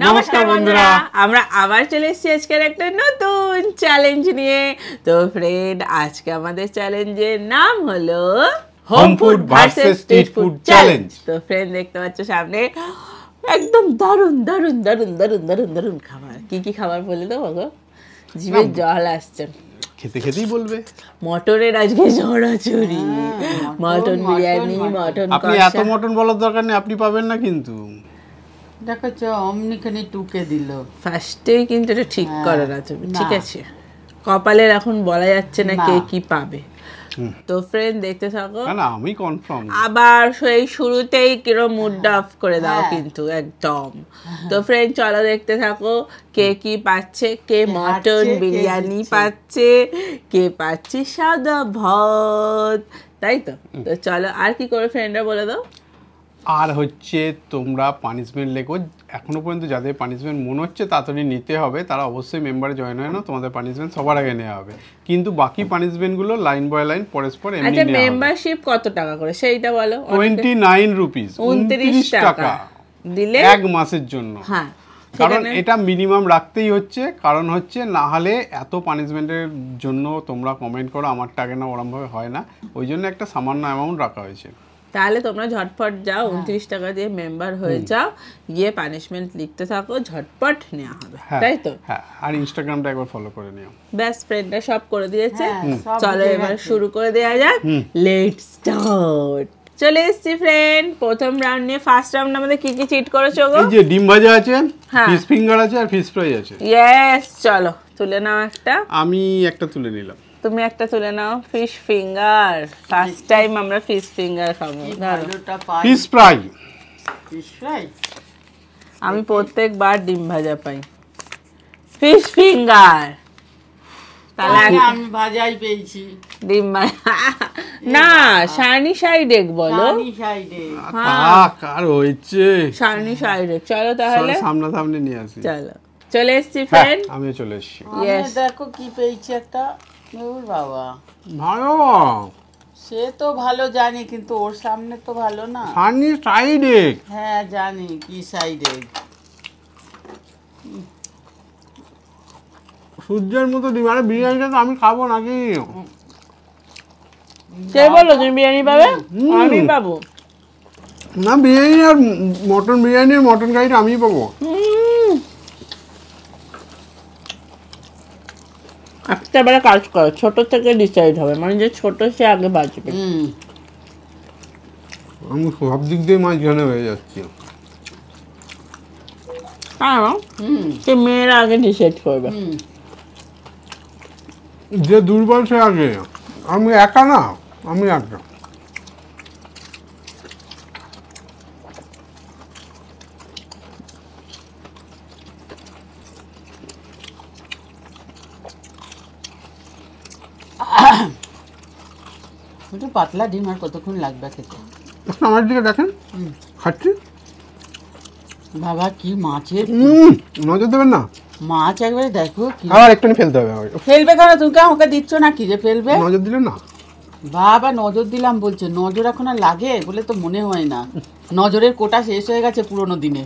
নমস্কার বন্ধুরা, আমরা আবার চলে এসেছি আজকের একটা নতুন চ্যালেঞ্জ নিয়ে। তো ফ্রেন্ড, আজকে আমাদের চ্যালেঞ্জের নাম হলো home food versus street food challenge. তো ফ্রেন্ড, দেখতে পাচ্ছ সামনে একদম দারুণ দারুণ দারুণ দারুণ দারুণ দারুণ খাবার। কি কি খাবার বলে দেবো গো, জিভে জল আসছে। খেতে খেতেই বলবে। মটনের আজকে ঝড়াঝড়ি, মটন বিরিয়ানি, মটন আপনি এত মটন বলার দরকার নেই, আপনি পাবেন না। কিন্তু দেখো অমনিখানি টুকে দিল ফার্স্টেই, কিন্তু এটা ঠিক করে না তুমি, ঠিক আছে? কপালের এখন বলা যাচ্ছে না কে কি পাবে। তো ফ্রেন্ড, দেখতে থাকো। না আমি কনফার্ম। আবার সেই শুরুতেই কিরম মুড অফ করে দাও কিন্তু একদম। তো ফ্রেন্ড, চলো দেখতে থাকো কে কি পাচ্ছে। কে মটন বিরিয়ানি পাচ্ছে, কে পাচ্ছে সাদা ভাত, তাই তো? তো চলো, আর কি করে ফ্রেন্ডরা বলে দাও। আর হচ্ছে তোমরা পানিশমেন্ট লেখো। এখনো পর্যন্ত যাদের পানিশমেন্ট মনে হচ্ছে তাড়াতাড়ি নিতে হবে, তারা অবশ্যই মেম্বারে জয়েন হয় না, তোমাদের পানিশমেন্ট সবার আগে নেওয়া হবে। কিন্তু বাকি পানিশমেন্টগুলো লাইন বাই লাইন পরস্পর এমনি নেওয়া হবে। আচ্ছা, মেম্বারশিপ কত টাকা করে সেইটা বলো। 29 রুপিস, 29 টাকা দিলে এক মাসের জন্য। হ্যাঁ, কারণ এটা মিনিমাম রাখতেই হচ্ছে, কারণ হচ্ছে না হলে এত পানিশমেন্টের জন্য তোমরা কমেন্ট করো আমার টাকা না, ওরমভাবে হয় না। ওই জন্য একটা সামান্য অ্যামাউন্ট রাখা হয়েছে। তাহলে তোমরা ঝটপট যাও, 29 টাকা দিয়ে মেম্বার হয়ে যাও, গিয়ে পানিশমেন্ট লিখতে থাকো, ঝটপট নেওয়া হবে, তাই তো? হ্যাঁ, আর ইনস্টাগ্রামটা একবার ফলো করে নিও। ব্যাস, ফ্রেন্ডরা সব করে দিয়েছে। চলো এবার শুরু করে দেওয়া যাক। Let's start. চলে এসেছি ফ্রেন্ড প্রথম রাউন্ড নিয়ে। ফার্স্ট রাউন্ড আমাদের কি কি চিট করেছো গো? এই যে ডিম ভাজা আছে, ফিশ ফিঙ্গার আছে, আর ফিশ ফ্রাই আছে। ইয়েস, চলো তুলে নাও একটা। আমি একটা তুলে নিলাম। তুমি একটা তুলে নাও। ফিশ ফিঙ্গার, ফার্স্ট টাইম আমরা ফিশ ফিঙ্গার খাবো। Fish fry. ফিশ ফ্রাই আমি প্রত্যেকবার ডিম ভাজা পাই। ফিশ ফিঙ্গার, তাহলে আমি ভাজাই পেয়েছি। ডিম ভাজা না, সানি সাইড এগ বলো। সানি সাইডে আর হয়েছে সানি সাইড এগ। চলো তাহলে সামনাসামনি নিয়ে আসি। চলো, চলে এসেছি ফ্রেন্ড। আমিও চলে এসেছি। দেখো কি পেয়েছি একটা। ওর বাবা, ভালো। সে তো ভালো জানি, কিন্তু ওর সামনে তো ভালো না। Sunny side egg. হ্যাঁ জানি কি সাইডে। সূর্যের মতো ডিম। আরে বিরিয়ানিটা তো আমি খাবো নাকি? কে বললো তুমি বিরিয়ানি পাবে? আমি পাবো না, বিরিয়ানি আর মটন বিরিয়ানি আর মটন কারিটা আমি পাবো। একটা বেলা কাজ করো, ছোট থেকে ডিসাইড হবে, মানে যে ছোট সে আগে বাঁচবে। আমি সব দিক দিয়ে মাঝখানে হয়ে যাচ্ছি। সে মেয়েরা আগে ডিসাইড করবে। যে দুর্বল সে আগে। আমি একা না, আমি একা। পাতলা ডিম আর কতক্ষণ লাগবে খেতে? আমার দিকে দেখেন, খাচ্ছি। বাবা কি মাছের নজর দেবেন না। মাছ একবারে দেখো কি। আবার একটু ফেলতে হবে। ফেলবে কেন? তুমি আমাকে দিচ্ছ না কি যে ফেলবে? নজর দিলেন না। বাবা নজর দিলাম বলছে, নজর এখন আর লাগে বলে তো মনে হয় না। নজরের কোটা শেষ হয়ে গেছে পুরোনো দিনে।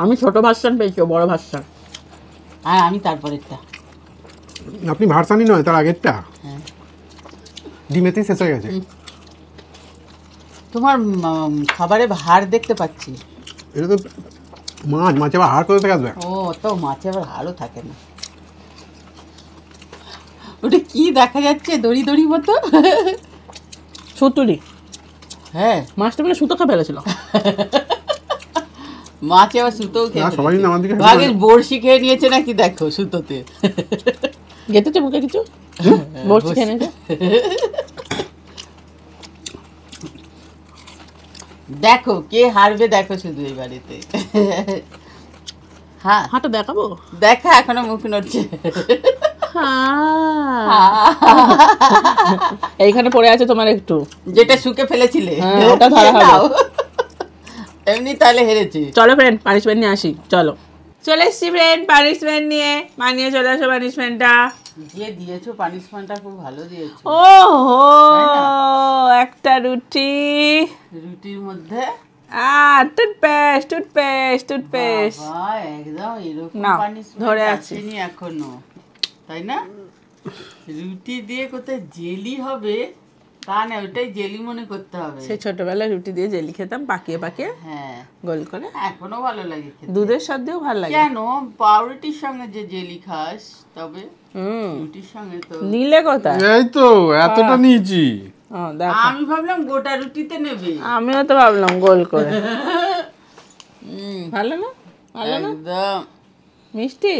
আমি ছোট ভার্সন পেয়েছি, বড় ভার্সন। আর আমি তারপরেরটা। আপনি ভার্সানি নয়, তার আগেরটা। হ্যাঁ, ডিমেতেই শেষ হয়ে গেছে। তোমার খাবারে হাড় দেখতে পাচ্ছি। এটা তো মাছ, মাছ আবার হাড় কোথা থেকে আসবে? ও তো মাছে আবার হাড়ও থাকে না। ওটা কি দেখা যাচ্ছে দড়ি দড়ি মতো? সুতুলি। হ্যাঁ, মাছটা বলে সুতো খেয়ে ফেলেছিল। মাছে আবার সুতোও খেয়ে না, সবাই না আমার দিকে। ভাগে বড়শি খেয়ে নিয়েছে নাকি দেখো সুতোতে। গেতেছে মুখে কিছু, বড়শি খেয়ে নিয়েছে। দেখো কে হারবে, দেখো শুধু এই বাড়িতে। হ্যাঁ, হাঁটা দেখাবো। দেখা এখনো মুখ নড়ছে। এইখানে পড়ে আছে তোমার একটু, যেটা শুকে ফেলেছিলে ওটা ধরা হবে। এমনি তাহলে হেরেছে। চলো ফ্রেন্ড, পানিশমেন্ট নিয়ে আসি। চলো, চলে এসছি ফ্রেন্ড পানিশমেন্ট নিয়ে। মানিয়ে চলে আসো পানিশমেন্টটা। যে দিয়েছো পানিশমেন্টটা খুব ভালো দিয়েছো। ওহো, একটা রুটি, রুটির মধ্যে টুথপেস্ট বাবা, একদম এরকম নাও, punishment ধরে আছি। আসেনি এখনো, তাই না? রুটি দিয়ে কোথায় জেলি হবে তা না, ওটাই জেলি মনে করতে হবে। সেই ছোটবেলায় রুটি দিয়ে জেলি খেতাম পাকিয়ে পাকিয়ে হ্যাঁ, গোল করে, এখনো ভালো লাগে খেতে। দুধের সাথেও ভালো লাগে। কেন পাউরুটির সঙ্গে যে জেলি খাস, তবে হুম, রুটির সঙ্গে তো নিলে কোথায়? এই তো এতটা নিয়েছি। দেখো, আমি ভাবলাম গোটা রুটিতে নেবে। আমিও তো ভাবলাম গোল করে। ভালো না? ভালো না? একদম মিষ্টি?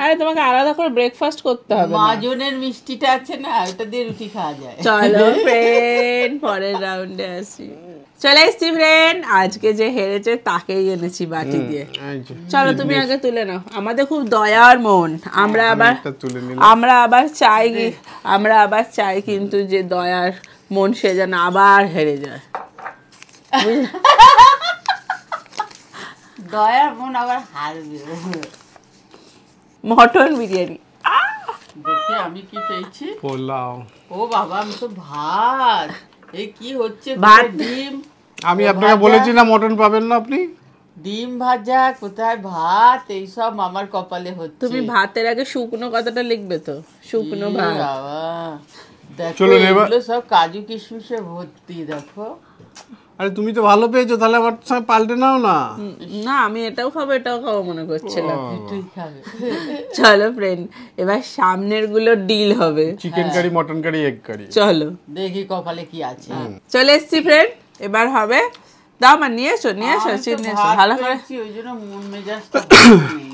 আরে তোমাকে আলাদা করে ব্রেকফাস্ট করতে হবে না। মাজনের মিষ্টিটা আছে না, ওটা দিয়ে রুটি খাওয়া যায়। চলো ফ্রেন্ড, পরের রাউন্ডে আসি। চলে এসছি ফ্রেন্ড, আজকে যে হেরেছে তাকেই এনেছি বাটি দিয়ে। এই যে, চলো তুমি আগে তুলে নাও, আমাদের খুব দয়ার মন, আমরা আবার একটা তুলে নিলাম। আমরা আবার চাই কিন্তু যে দয়ার মন সে যেন আবার হেরে যায়। দয়ার মন আবার হারবে। মটন বিরিয়ানি, দেখি আমি কি পেয়েছি। পোলাও। ও বাবা, আমি তো ভাত। এই কি হচ্ছে? ভাত? কোথায় ডিম? আমি ও আপনাকে ভাজা। বলেছি না মটন পাবেন না আপনি। ডিম ভাজা, কোথায় ভাত, এইসব আমার কপালে হচ্ছে। তুমি ভাতের আগে শুকনো কথাটা লিখবে তো, শুকনো ই ভাত। বাবা, দেখো চলুন এবার- এগুলো সব কাজু কিশমিশে ভর্তি, দেখো। আরে তুমি তো ভালো পেয়েছো, তাহলে আমার সঙ্গে পাল্টে নাও না। না, আমি এটাও খাবো মনে করছিলাম। তুই খাবে। চলো ফ্রেন্ড, এবার সামনের গুলো ডিল হবে। Chicken curry, mutton curry, egg curry. চলো, দেখি কপালে কি আছে। চলে এসছি ফ্রেন্ড, এবার হবে। দাও মা, নিয়ে এসো আমি তো চিনি এসো, ভাত ভালো করে। পেয়েছি, ওই জন্য মন মেজাজটা ভালো নেই।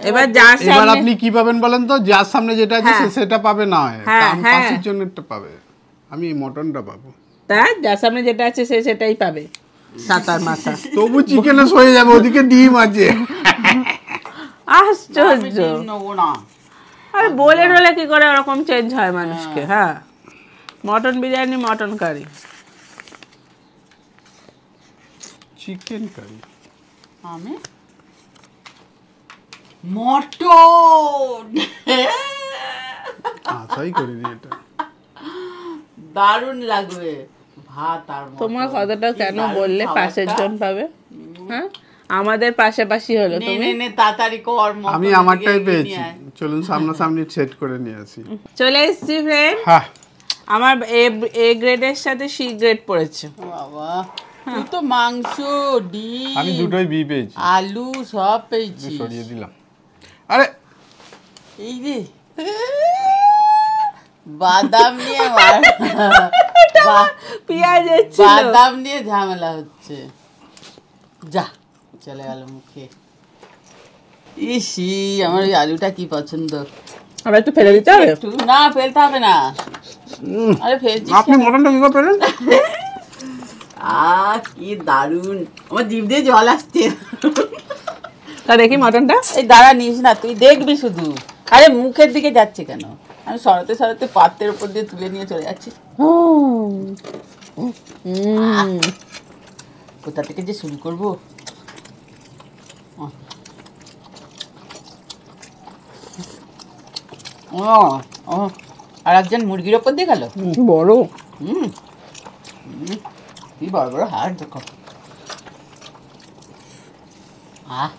এবার যার এবার সামনে, আপনি কি পাবেন বলেন তো? যার সামনে যেটা আছে হ্যাঁ। সেটা পাবে না হয়, হ্যাঁ, তার হ্যাঁ। পাশের জন্যটা পাবে। আমি এই মটনটা পাবো। তাই যার সামনে যেটা আছে সে সেটাই পাবে, সাতার মাথা। তবু চিকেনে হয়ে যাবে, ওদিকে ডিম আছে। আমি আশ্চর্য। ডিম নেবো না। আরে বলে রলে কি করে ওরকম চেঞ্জ হয় মানুষকে? হ্যাঁ, mutton biryani, mutton curry. Chicken curry. আমি মটন। আশাই করিনি এটা। দারুণ লাগবে ভাত আর মটন। তোমার কথাটা কি কেন দারুণ বললে খাবারটা। পাশের জন পাবে? হ্যাঁ, আমাদের পাশাপাশি হলো নে, তুমি। নে, নে, তাড়াতাড়ি কর, মটন আমি এদিকে আমারটাই এগিয়ে পেয়েছি, নিয়ে আয়। চলুন সামনাসামনি সেট করে নিয়ে আসি। চলে এসছি ফ্রেন্ড, হ্যাঁ, আমার এ গ্রেডের সাথে সি গ্রেড পড়েছে। বাবা, তুই তো মাংস, ডিম, আমি দুটোই বি পেয়েছি। আলু সব পেয়েছি। সরিয়ে দিলাম। আরে এই রে, বাদাম নিয়ে পেঁয়াজ এসেছিল। বাদাম নিয়ে ঝামেলা হচ্ছে। যা, চলে গেল মুখে। ইসি, আমার ওই আলুটা কি পছন্দ। আবার একটু ফেলে দিতে হবে। একটু না, ফেলতে হবে না। আরে ফেলছিস আপনি মটনটা কি করে পেলেন? কি দারুন, আমার জিভ দিয়ে জল আসছে। তা দেখি মটনটা। এই দাঁড়া, নিস না, তুই দেখবি শুধু। আরে মুখের দিকে যাচ্ছে কেন? আমি সরাতে সরাতে পাত্রের উপর দিয়ে তুলে নিয়ে চলে যাচ্ছি। কোথা থেকে যে শুরু করবো? আর একজন মুরগির ওপর দিয়ে গেল। বড়। হুম, কি বড় বড় হাড় দেখো। আহ,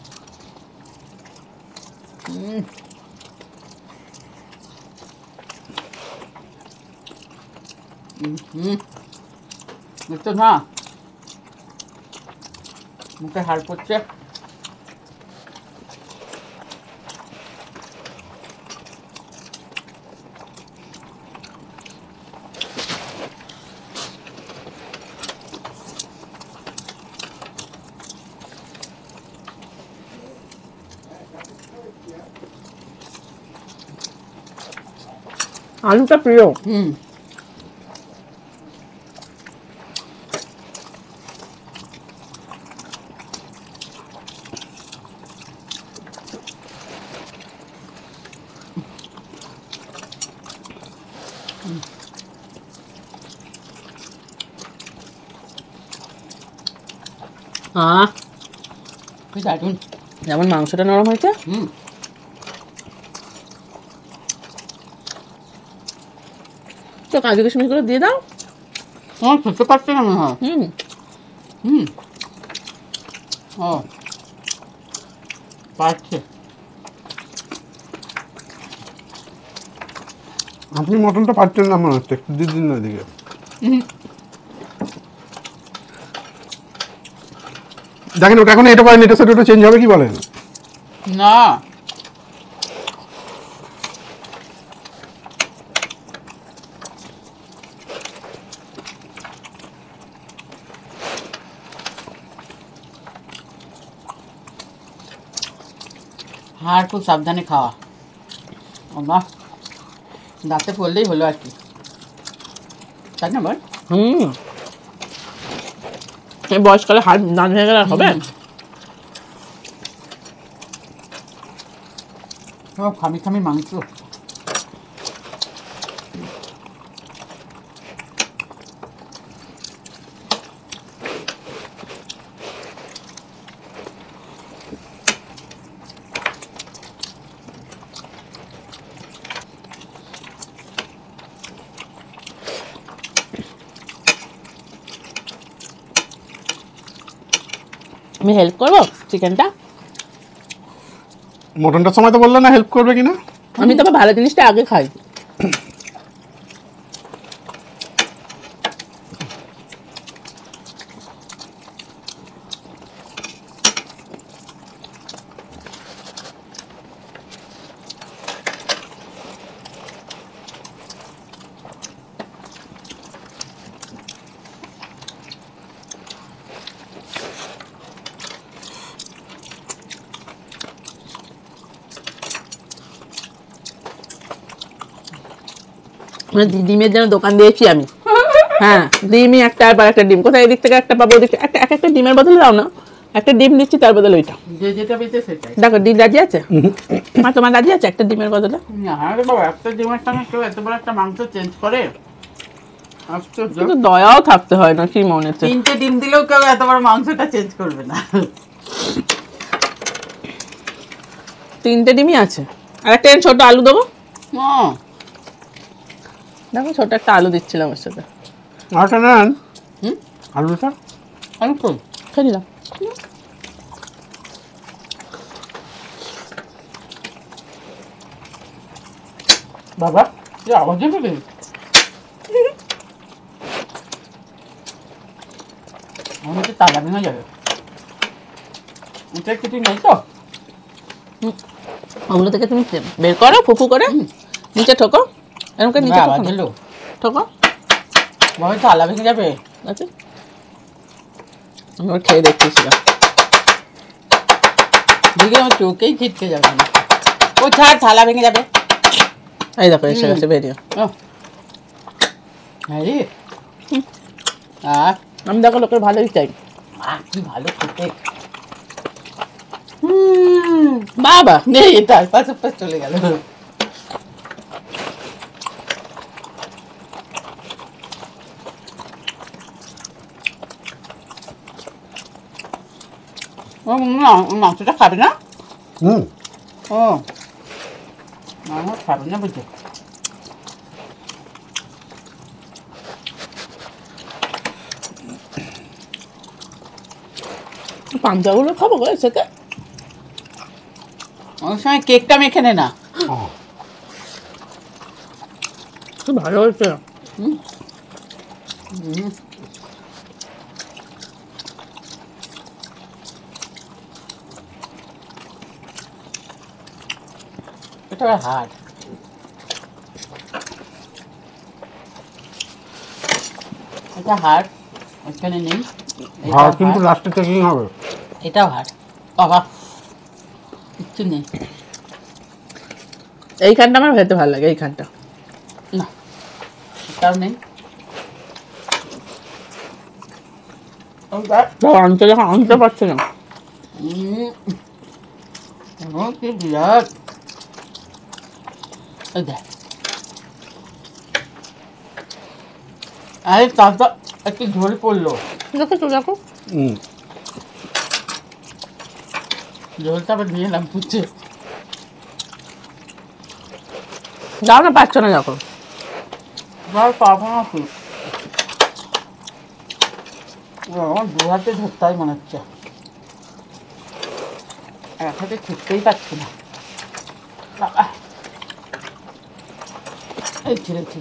বুঝতো না, মুখে হাড় পড়ছে। আলুটা প্রিয়। হুম, হ্যাঁ, কি দারুন। যেমন মাংসটা নরম হয়েছে, হুম, তো কাজু কিশমিশ গুলো দিয়ে দাও। তোমার খেতে পারছে না মনে হয়। হুম হুম, ও পারছে। আপনি মটনটা পাচ্ছেন না মনে হচ্ছে, একটু দিন না দিকে। দেখেন ওটা এখন এটা পারেন, এটার সাথে ওটা চেঞ্জ হবে কি বলেন? না, হাড় খুব সাবধানে খাওয়া। বাহ, দাঁতে পড়লেই হলো আর কি, তাই না বল? হুম এই বয়সকালে হাড় দাঁত ভেঙে গেলে আর হবে? খামি খামি মাংস। আমি হেল্প করবো চিকেনটা? মটনটার সময় তো বললে না হেল্প করবে কিনা। আমি তবে ভালো জিনিসটা আগে খাই। মানে ডিমের যেন দোকান দিয়েছি আমি। হ্যাঁ, ডিমই একটা আর একটা ডিম, কোথায় এদিক থেকে একটা পাবো, ওদিক একটা একটা ডিমের বদলে দাও না, একটা ডিম দিচ্ছি তার বদলে ওইটা। যে যেটা পেয়েছে সেটাই। দেখো ডিম রাজি আছে? মা তোমার রাজি আছে একটা ডিমের বদলে? না রে বাবা, একটা ডিমের সঙ্গে কেউ এত বড় একটা মাংস চেঞ্জ করে? আশ্চর্য। কিন্তু দয়াও থাকতে হয় না কি মনেতে? 3টে ডিম দিলেও কেউ এত বড় মাংসটা চেঞ্জ করবে না। 3টে ডিমই আছে, আর একটা ছোট আলু দেবো। হুম, দেখো ছোট একটা আলু দিচ্ছিলাম ওর সাথে। আরটা নেন হুম, আলুটা। আমি কই? খেয়ে নিলাম। বাবা, তুই আওয়াজ দেবে? আমি তো তালা ভেঙে যাবে। এটা কিছু নেই তো? ওগুলো থেকে তুমি বের করো, ফুফু করে নিচে ঠোকো, এরকম করে নিচে আওয়াজ ঠোকো না। দিলো। ঠোকো বাবা, তালা ভেঙে যাবে। আছে। আমি ওর খেয়ে দেখতেছিলাম। দেখি আমার চোখেই ছিটকে যাবে না। ও ছাড়, থালা ভেঙে যাবে। এই দেখো এসে গেছে বেরিয়ে। ও হ্যাঁ রে। আহ, আমি দেখো লোকের ভালোই চাই। কি ভালো খেতে। বাবা নেই, এটা পাশ পাশ চলে গেল। ও মাংসটা খাবে না? হুম, ও মাংস খাবে না বুঝছো? পাঞ্জাগুলো খাবো গো সেটা। ওই সময় কেকটা মেখে নে না। ও, খুব ভালো হয়েছে। এটা হার্ড। এটা হার্ড, ওইখানে নেই। ভাত কিন্তু লাস্টে চেকিং হবে। এটাও হার্ড। বাবা, কিচ্ছু নেই। এইখানটা আমার খেতে ভালো লাগে, এইখানটা। না, এটাও নেই। আনতে যখন আনতে পারছে না। কি বিরাট। এই দেখ। আরে তারপর একটু ঝোল পড়লো। দেখো তো দেখো। হুম, ঝোলটা আবার নিয়ে এলাম পুচ্ছে। যাও না, পাচ্ছ না যখন। পাবো না কি? আমার দু হাতে ধরতে হয় মনে হচ্ছে, এক হাতে ছুটতেই পারছি না। বাবা, এই ছেড়েছি।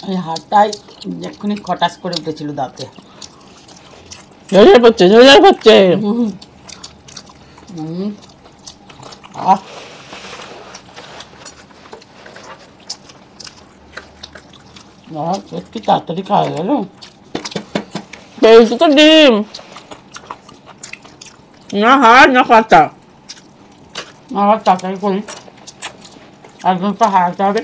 এই হাড়টাই এক্ষুনি খটাস করে উঠেছিল দাঁতে। ঝরঝর পড়ছে, ঝরঝর পড়ছে। আহ, একটু তাড়াতাড়ি খাওয়া গেল। এই দুটো ডিম, না হাড় না কাঁচা। আবার তাড়াতাড়ি করি, একদম তো হারাতে হবে।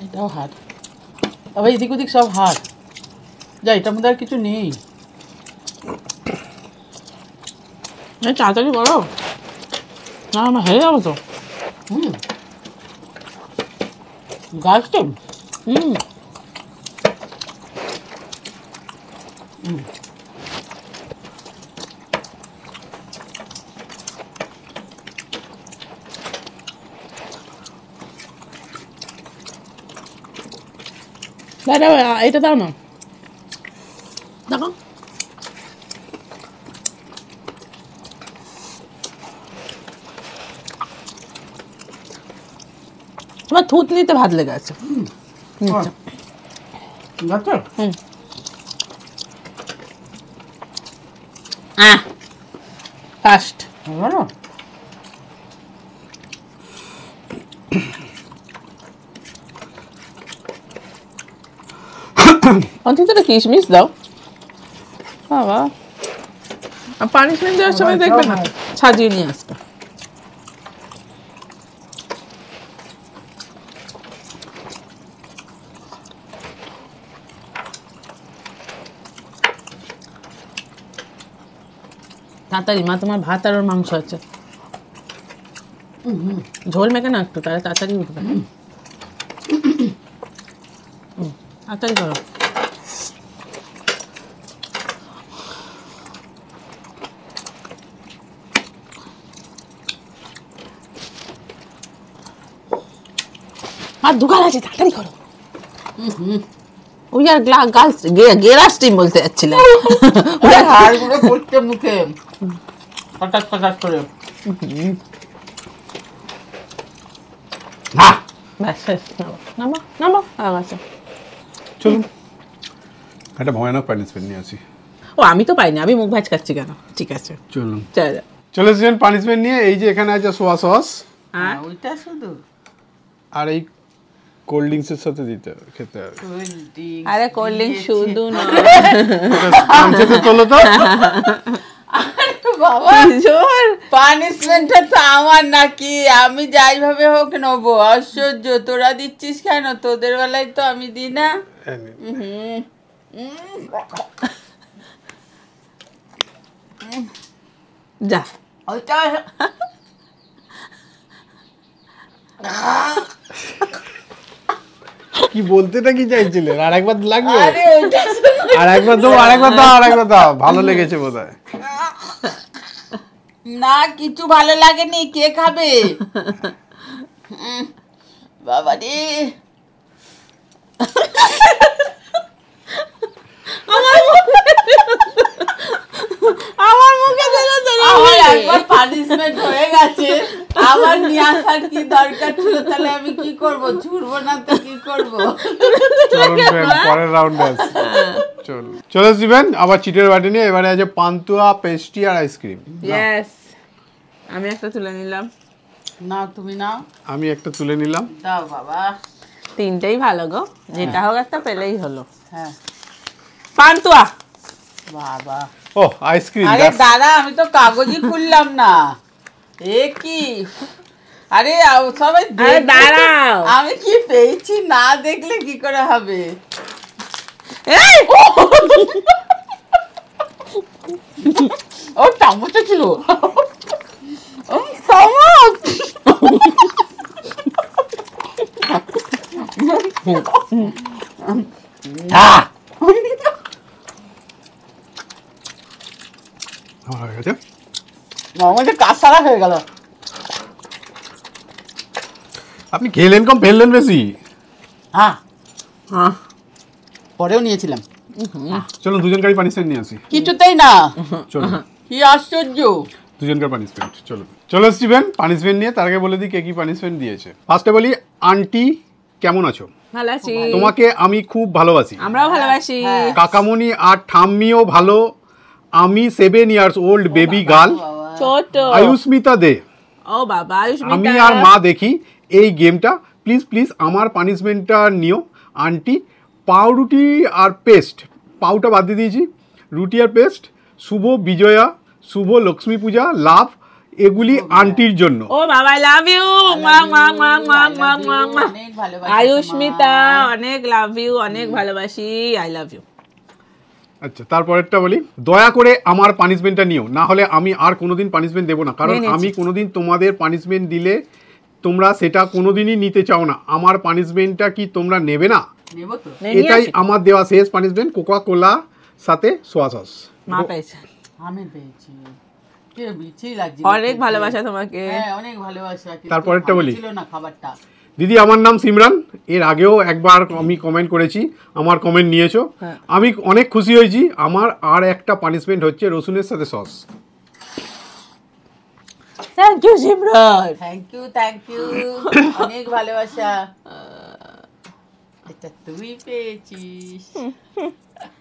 এটাও হাড়, আবার এদিক ওদিক সব হাড়। যা, এটার মধ্যে আর কিছু নেই। তাড়াতাড়ি করো, না আমার হেরে যাবো তো। গাছ তো দাদা এটা দাও না, দেখো তোমার থুতনিতে ভাত লেগে আছে। ফার্স্ট অন্তত কিশমিশ দাও বাবা, পানিশমেন্ট দেওয়ার সময় দেখবে না সাজিয়ে নিয়ে আসবে। তাড়াতাড়ি মা, তোমার ভাত আর ওর মাংস আছে, ঝোল মেখে না একটু, তাহলে তাড়াতাড়ি উঠবে। তাড়াতাড়ি করো। আর দুগাল আছে, তাড়াতাড়ি করো। ওই আর গার্লস গেরাস টিম বলতে যাচ্ছিলাম। হাড়গুলো পড়ছে মুখে হঠাৎ হঠাৎ করে। নামো নামো, আচ্ছা চলুন একটা ভয়ানক পানিশমেন্ট নিয়ে আসি। ও আমি তো পাইনি, আমি মুখ ভাজ খাচ্ছি কেন? ঠিক আছে চলুন, চলো। চলে এসেছেন পানিশমেন্ট নিয়ে। এই যে এখানে আছে সোয়া সস, ওইটা শুধু, আর এই কোল্ড ড্রিঙ্কসের সাথে দিতে হবে, খেতে হবে। আরে কোল্ড ড্রিঙ্ক শুধু না, তোলো তো বাবা পানিশমেন্টটা তো আমার নাকি, আমি যাই ভাবে হোক নেবো। আশ্চর্য, তোরা দিচ্ছিস কেন? তোদের বেলায় তো আমি দিই না। যা ওইটা কি বলতে না কি চাইছিলেন? আর একবার লাগবে? আরে ওইটা আর একবার দাও, আরেকবার দাও, আরেকবার দাও। ভালো লেগেছে বোধহয়। না, কিছু ভালো লাগেনি। কে খাবে? বাবা রে, আমার মুখে আমার একবার পানিশমেন্ট হয়ে গেছে, আবার নিয়ে আসার কি দরকার ছিল? তাহলে আমি কি করব? ছুড়বো না তো কি করব? পরের রাউন্ডে আছে। চলে আসবেন আবার চিটের বাটি নিয়ে। এবারে আছে পান্তুয়া, পেস্ট্রি আর আইসক্রিম। ইয়েস, আমি একটা তুলে নিলাম। না তুমি নাও। আমি একটা তুলে নিলাম। দাও বাবা। তিনটেই ভালো গো, যেটা হোক একটা পেলেই হলো। হ্যাঁ, পান্তুয়া। বাবা, ও আইসক্রিম। আরে দাদা, আমি তো কাগজই খুললাম না। এ কি? আরে সবাই দাঁড়াও, আমি কি পেয়েছি না দেখলে কি করে হবে? এই! ও চামচে ছিল ও চামচ আমার হয়ে গেছে। আমাদের কাঁসারা হয়ে গেল। আপনি খেলেন কম ফেললেন বেশি। হ্যাঁ আহ, পরেও নিয়েছিলাম। চলুন দুজনকারই পানিশমেন্ট নিয়ে আসি। কিছুতেই না, চলুন কি আশ্চর্য। দুজনকার পানিশমেন্ট। চলুন চলো স্টিভেন পানিশমেন্ট নিয়ে, তার আগে বলে দিই কে কি পানিশমেন্ট দিয়েছে। ফার্স্টে বলি, আন্টি কেমন আছো? ভালো আছি। তোমাকে আমি খুব ভালোবাসি। আমরাও ভালোবাসি। হ্যাঁ। কাকামণি আর ঠাম্মিও ভালো। আমি 7 ইয়ার্স ওল্ড বেবি গার্ল ছোট। আয়ুষ্মিতা দে। ও বাবা, আয়ুষ্মিতা। আমি আর মা দেখি এই গেমটা। প্লিজ প্লিজ আমার পানিশমেন্টটা নিও আন্টি। পাউরুটি আর পেস্ট, পাউটা বাদ দিয়ে দিয়েছি, রুটি আর পেস্ট। শুভ বিজয়া, শুভ লক্ষ্মী পূজা, লাভ, এগুলি আন্টির জন্য। ও বাবা, আই লাভ ইউ। মা মা মা মা মা মা মা। অনেক ভালোবাসি আয়ুষ্মিতা, অনেক লাভ ইউ, অনেক ভালোবাসি, আই লাভ ইউ। আচ্ছা, তারপরেরটা বলি, দয়া করে আমার পানিশমেন্টটা নিও, না হলে আমি আর কোনোদিন পানিশমেন্ট দেবো না। কারণ নিয়ে নিয়েছি। আমি কোনোদিন তোমাদের পানিশমেন্ট দিলে তোমরা সেটা কোনোদিনই নিতে চাও না। আমার পানিশমেন্টটা কি তোমরা নেবে না? নেবো তো। নিয়ে এটাই আসি। আমার দেওয়া শেষ পানিশমেন্ট, কোকা কোলা সাথে সোয়া সস। মা পেয়েছে। আমি পেয়েছি, কি বিচ্ছিরি লাগছে। অনেক ভালোবাসা তোমাকে। হ্যাঁ অনেক ভালোবাসা, কিন্তু তারপরেরটা ভালো বলি। ছিল না খাবারটা। দিদি আমার নাম সিমরান, এর আগেও একবার আমি কমেন্ট করেছি, আমার কমেন্ট নিয়েছো। হ্যাঁ। আমি অনেক খুশি হয়েছি। আমার আর একটা পানিশমেন্ট হচ্ছে রসুনের সাথে sauce. Thank you Simran. Thank you অনেক ভালোবাসা। এটা তুই পেয়েছিস।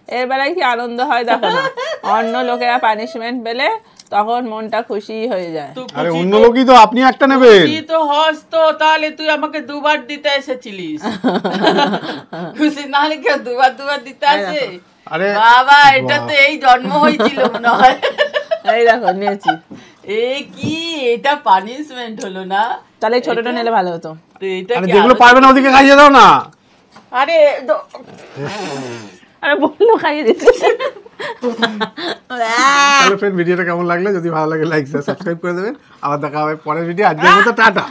এর বেলায় কি আনন্দ হয় দেখো না। অন্য লোকেরা পানিশমেন্ট পেলে তখন মনটা খুশি হয়ে যায়। তুই আরে খুশি অন্য তো- লোকই তো, আপনি একটা নেবেন। খুশি তো হস তো, তাহলে তুই আমাকে দুবার দিতে এসেছিলিস। খুশি না হলে কেউ দুবার দিতে আসে? আরে বাবা, এটা তো এই জন্ম হয়েছিল মনে হয়। এই দেখো নিয়েছি। এ কি, এটা পানিশমেন্ট হলো না? তাহলে ছোটটা নিলে ভালো হতো। তো এটা আরে কি যেগুলো আরো- পারবে না ওদিকে খাইয়ে দাও না। আরে আরে বললো খাইয়ে দিতে। তাহলে ফ্রেন্ড ভিডিওটা কেমন লাগলো? যদি ভালো লাগে লাইক শেয়ার সাবস্ক্রাইব করে দেবেন। আবার দেখা হবে পরের ভিডিও। আজকের মতো টাটা।